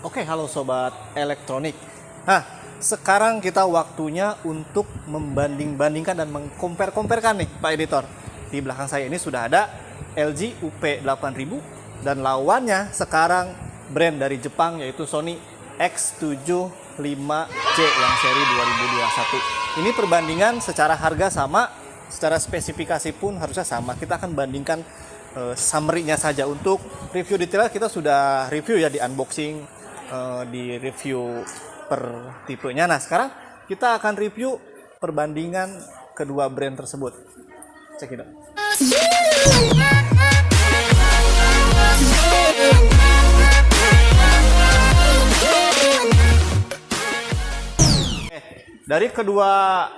Oke, halo sobat elektronik. Nah, sekarang kita waktunya untuk membanding-bandingkan dan mengcompare-comparekan nih, Pak Editor. Di belakang saya ini sudah ada LG UP8000 dan lawannya sekarang brand dari Jepang yaitu Sony X75C yang seri 2021. Ini perbandingan secara harga sama, secara spesifikasi pun harusnya sama. Kita akan bandingkan summary-nya saja. Untuk review detail kita sudah review ya di unboxing, di review per tipenya. Nah, sekarang kita akan review perbandingan kedua brand tersebut. Cek itu. Dari kedua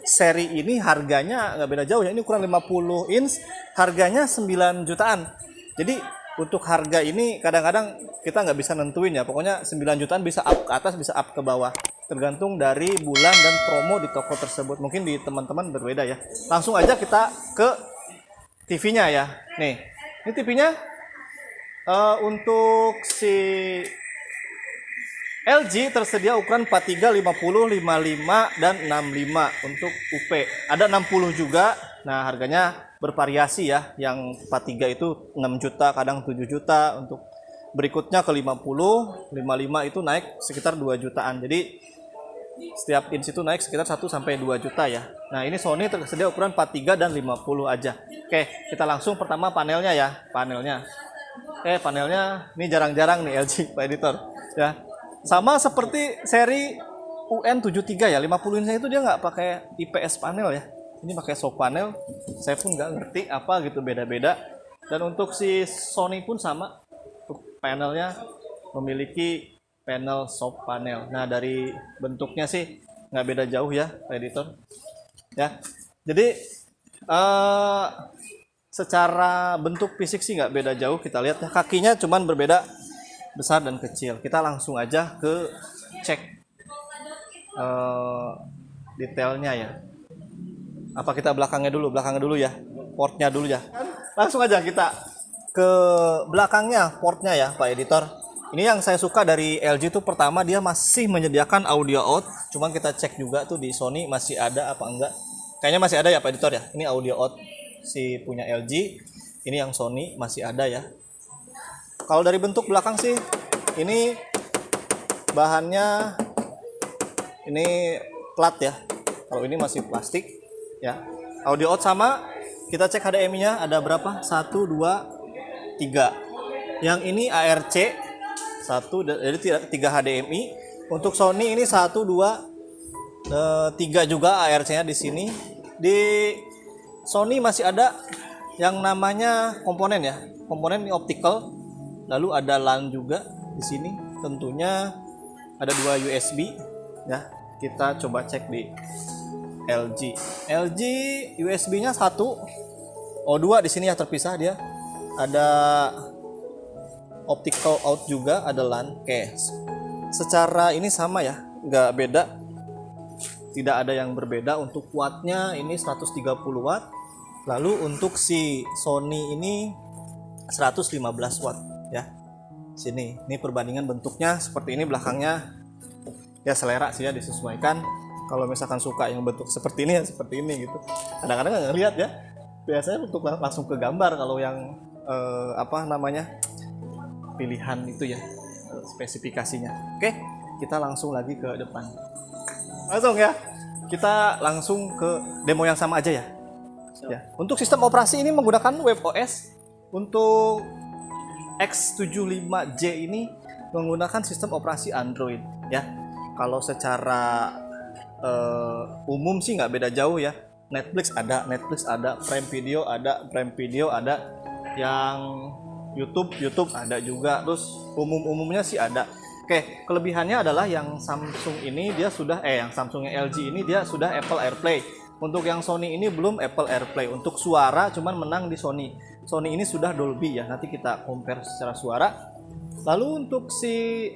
seri ini harganya nggak beda jauh ya. Ini ukuran 50 inch, harganya 9 jutaan. Jadi untuk harga ini kadang-kadang kita nggak bisa nentuin ya. Pokoknya 9 jutaan bisa up ke atas, bisa up ke bawah. Tergantung dari bulan dan promo di toko tersebut. Mungkin di teman-teman berbeda ya. Langsung aja kita ke TV-nya ya. Nih, ini TV-nya untuk si LG tersedia ukuran 43, 50, 55, dan 65 untuk UP. Ada 60 juga. Nah, harganya bervariasi ya. Yang 43 itu 6 juta, kadang 7 juta. Untuk berikutnya ke 50, 55 itu naik sekitar 2 jutaan. Jadi setiap inch itu naik sekitar 1 sampai 2 juta ya. Nah, ini Sony tersedia ukuran 43 dan 50 aja. Oke, kita langsung pertama panelnya ya. Panelnya ini jarang-jarang nih LG, Pak Editor ya. Sama seperti seri UN73 ya, 50 inch itu dia nggak pakai IPS panel ya. Ini pakai soft panel. Saya pun nggak ngerti apa gitu, beda-beda. Dan untuk si Sony pun sama. Untuk panelnya memiliki panel soft panel. Nah, dari bentuknya sih nggak beda jauh ya, Pak Editor. Ya, jadi secara bentuk fisik sih nggak beda jauh. Kita lihat ya, kakinya cuman berbeda besar dan kecil. Kita langsung aja ke cek detailnya ya. Apa kita belakangnya dulu ya, portnya dulu ya. Langsung aja kita ke belakangnya, portnya ya, Pak Editor. Ini yang saya suka dari LG itu pertama dia masih menyediakan audio out. Cuman kita cek juga tuh di Sony masih ada apa enggak. Kayaknya masih ada ya, Pak Editor ya. Ini audio out si punya LG. Ini yang Sony masih ada ya. Kalau dari bentuk belakang sih, ini bahannya ini plat ya. Kalau ini masih plastik ya. Audio out sama. Kita cek HDMI-nya ada berapa? 1, 2, 3. Yang ini ARC 1, jadi 3 HDMI. Untuk Sony ini 1, 2, 3 juga ARC-nya di sini. Di Sony masih ada yang namanya komponen ya. Komponen ini optical. Lalu ada LAN juga di sini. Tentunya ada 2 USB ya. Kita coba cek di LG. LG USB-nya 1. Oh, 2 di sini ya, terpisah dia. Ada optical out juga, ada LAN. Oke. Secara ini sama ya, nggak beda. Tidak ada yang berbeda. Untuk wattnya ini 130 watt. Lalu untuk si Sony ini 115 watt ya. Sini, ini perbandingan bentuknya seperti ini, belakangnya ya selera sih ya, disesuaikan. Kalau misalkan suka yang bentuk seperti ini ya seperti ini gitu. Kadang-kadang nggak ngeliat ya. Biasanya untuk langsung ke gambar kalau yang apa namanya pilihan itu ya, spesifikasinya. Oke, kita langsung lagi ke depan. Langsung ya. Kita langsung ke demo yang sama aja ya. Ya. Untuk sistem operasi ini menggunakan WebOS. Untuk X75J ini menggunakan sistem operasi Android ya. Kalau secara umum sih nggak beda jauh ya. Netflix ada, Prime Video ada, yang YouTube ada juga. Terus umumnya sih ada. Oke, kelebihannya adalah yang Samsung ini dia sudah yang Samsungnya LG ini dia sudah Apple AirPlay. Untuk yang Sony ini belum Apple AirPlay. Untuk suara cuman menang di Sony. Sony ini sudah Dolby ya. Nanti kita compare secara suara. Lalu untuk si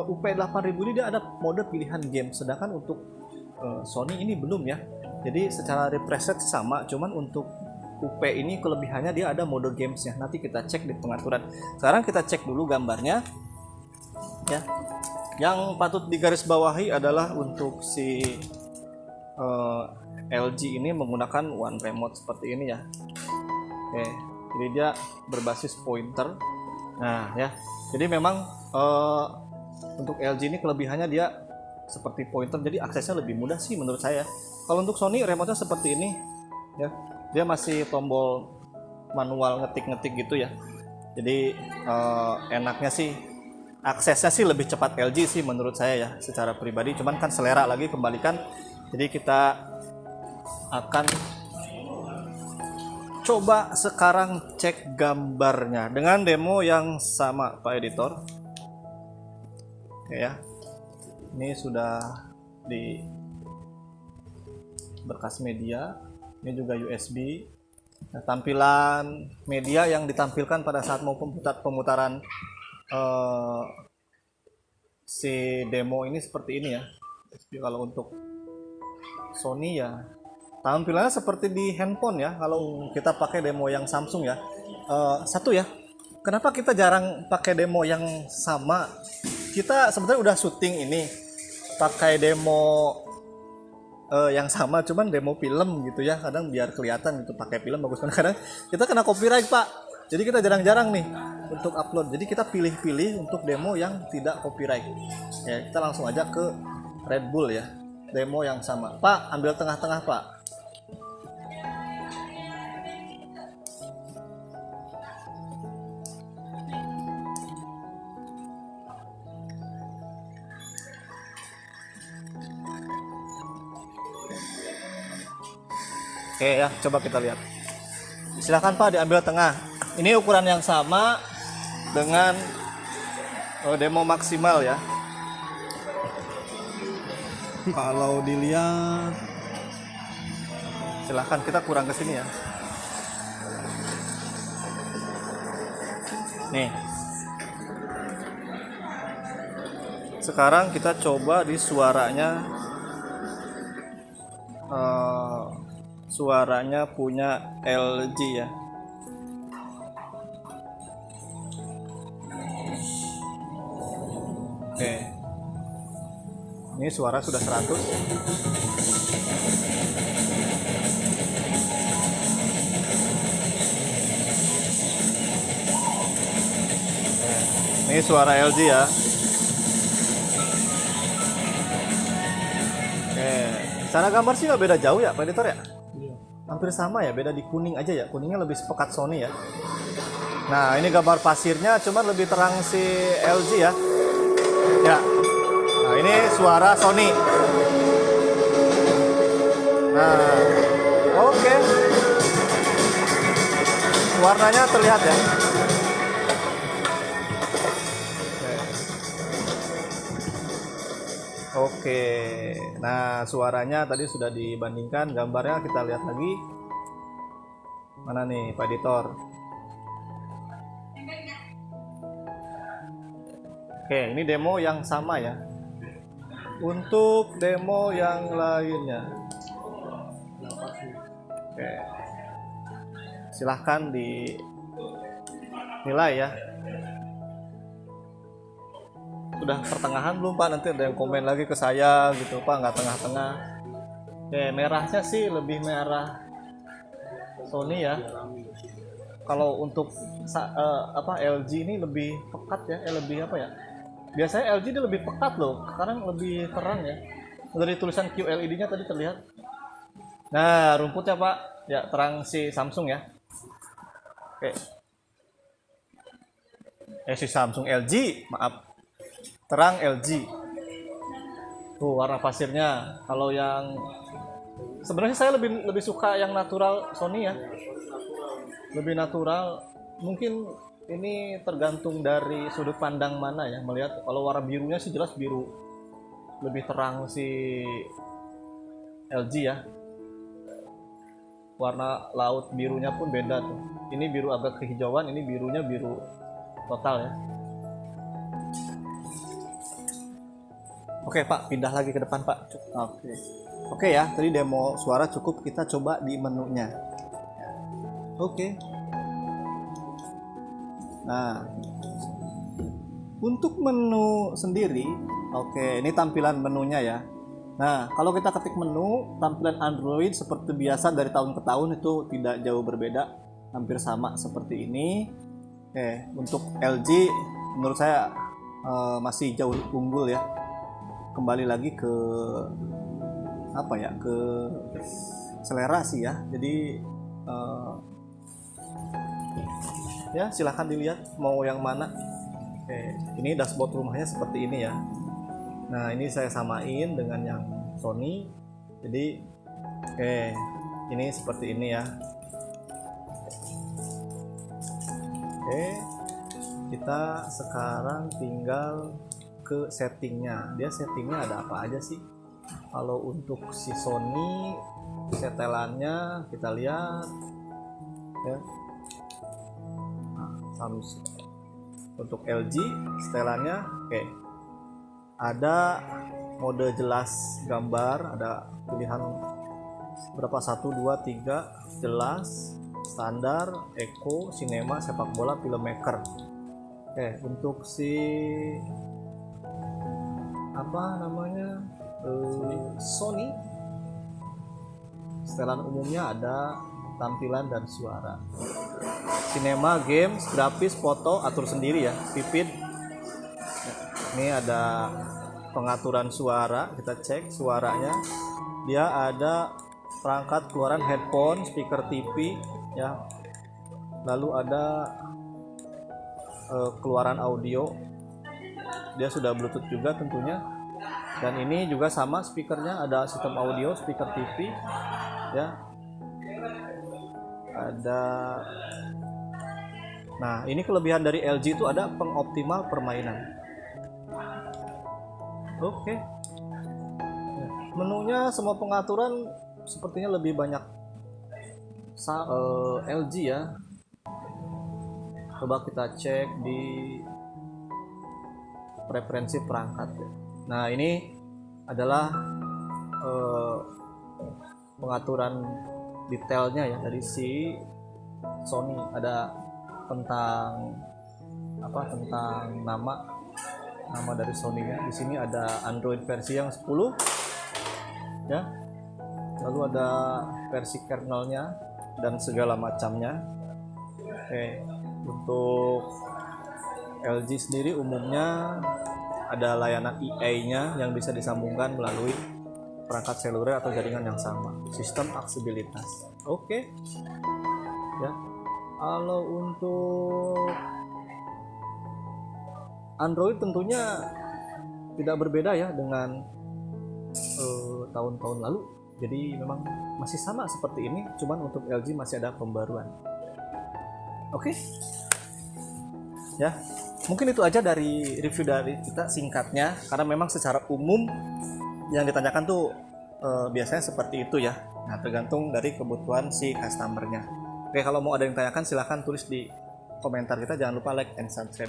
UP8000 ini dia ada mode pilihan game. Sedangkan untuk Sony ini belum ya. Jadi secara refresh rate sama. Cuman untuk UP ini kelebihannya dia ada mode gamesnya. Nanti kita cek di pengaturan. Sekarang kita cek dulu gambarnya ya. Yang patut digarisbawahi adalah untuk si LG ini menggunakan one remote seperti ini ya. Oke, jadi dia berbasis pointer. Nah ya, jadi memang untuk LG ini kelebihannya dia seperti pointer, jadi aksesnya lebih mudah sih menurut saya. Kalau untuk Sony remote-nya seperti ini ya, dia masih tombol manual ngetik-ngetik gitu ya. Jadi enaknya sih, aksesnya sih lebih cepat LG sih menurut saya ya, secara pribadi. Cuman kan selera lagi kembalikan. Jadi kita akan coba sekarang cek gambarnya dengan demo yang sama Pak Editor. Oke ya, ini sudah di berkas media, ini juga USB. Nah, tampilan media yang ditampilkan pada saat mau pemutaran si demo ini seperti ini ya. Jadi kalau untuk Sony ya tampilannya seperti di handphone ya. Kalau kita pakai demo yang Samsung ya, satu ya, kenapa kita jarang pakai demo yang sama? Kita sebenarnya udah syuting ini pakai demo yang sama, cuman demo film gitu ya, kadang biar kelihatan gitu pakai film bagus. Kadang kita kena copyright Pak, jadi kita jarang-jarang nih untuk upload. Jadi kita pilih-pilih untuk demo yang tidak copyright ya. Kita langsung aja ke Red Bull ya, demo yang sama. Pak, ambil tengah-tengah Pak. Oke ya, coba kita lihat. Silahkan Pak diambil tengah. Ini ukuran yang sama dengan demo maksimal ya. Kalau dilihat, silahkan kita kurang ke sini ya. Nih. Sekarang kita coba di suaranya. Suaranya punya LG ya. Oke. Ini suara sudah 100. Ini suara LG ya. Oke. Secara gambar sih nggak beda jauh ya Pak Editor ya? Hampir sama ya, beda di kuning aja ya. Kuningnya lebih sepekat Sony ya. Nah ini gambar pasirnya cuman lebih terang si LG ya. Ya. Nah ini suara Sony. Nah oke. Warnanya terlihat ya. Oke, nah suaranya tadi sudah dibandingkan, gambarnya kita lihat lagi. Mana nih Pak Editor? Oke, ini demo yang sama ya. Untuk demo yang lainnya, oke, silahkan dinilai ya. Udah pertengahan belum Pak? Nanti ada yang komen lagi ke saya gitu Pak, nggak tengah-tengah. Oke, merahnya sih lebih merah Sony ya. Kalau untuk LG ini lebih pekat ya, lebih apa ya? Biasanya LG ini lebih pekat loh, sekarang lebih terang ya. Dari tulisan QLED-nya tadi terlihat. Nah, rumputnya Pak, ya terang si Samsung ya. Oke. Si Samsung LG, maaf. Terang LG. Tuh warna pasirnya. Kalau yang sebenarnya saya lebih suka yang natural Sony ya. Lebih natural. Mungkin ini tergantung dari sudut pandang mana ya melihat. Kalau warna birunya sih jelas biru. Lebih terang si LG ya. Warna laut birunya pun beda tuh. Ini biru agak kehijauan, ini birunya biru total ya. Oke Pak, pindah lagi ke depan Pak. Oke ya, tadi demo suara cukup, kita coba di menunya. Oke. Nah, untuk menu sendiri, oke, ini tampilan menunya ya. Nah, kalau kita ketik menu, tampilan Android seperti biasa dari tahun ke tahun itu tidak jauh berbeda, hampir sama seperti ini. Oke, untuk LG menurut saya masih jauh unggul ya. Kembali lagi ke apa ya, ke selera sih ya. Jadi ya silahkan dilihat mau yang mana. Oke, ini dashboard rumahnya seperti ini ya. Nah, ini saya samain dengan yang Sony. Jadi oke, ini seperti ini ya. Oke, kita sekarang tinggal ke settingnya. Dia settingnya ada apa aja sih? Kalau untuk si Sony, setelannya kita lihat ya. Nah, Samsung. Untuk LG setelannya oke. Ada mode jelas gambar, ada pilihan berapa, 1 2 3, jelas, standar, eco, cinema, sepak bola, filmmaker. Oke, untuk si apa namanya Sony, setelan umumnya ada tampilan dan suara. Cinema, games, grafis, foto atur sendiri ya, vivid. Ini ada pengaturan suara, kita cek suaranya. Dia ada perangkat keluaran headphone, speaker TV ya. Lalu ada keluaran audio. Dia sudah Bluetooth juga tentunya. Dan ini juga sama speakernya, ada sistem audio, speaker TV ya. Ada. Nah, ini kelebihan dari LG itu ada pengoptimal permainan. Oke. Menunya semua pengaturan sepertinya lebih banyak LG ya. Coba kita cek di preferensi perangkat. Nah, ini adalah pengaturan detailnya ya dari si Sony. Ada tentang apa, tentang nama dari Sony-nya. Di sini ada Android versi yang 10 ya. Lalu ada versi kernelnya dan segala macamnya. Oke, untuk LG sendiri umumnya ada layanan EA-nya yang bisa disambungkan melalui perangkat seluler atau jaringan yang sama. Sistem aksesibilitas. Oke. Ya. Kalau untuk Android tentunya tidak berbeda ya dengan tahun-tahun lalu. Jadi memang masih sama seperti ini, cuman untuk LG masih ada pembaruan. Oke. Ya, mungkin itu aja dari review dari kita singkatnya, karena memang secara umum yang ditanyakan tuh biasanya seperti itu ya. Nah, tergantung dari kebutuhan si customernya. Oke, kalau mau ada yang tanyakan silahkan tulis di komentar kita. Jangan lupa like and subscribe.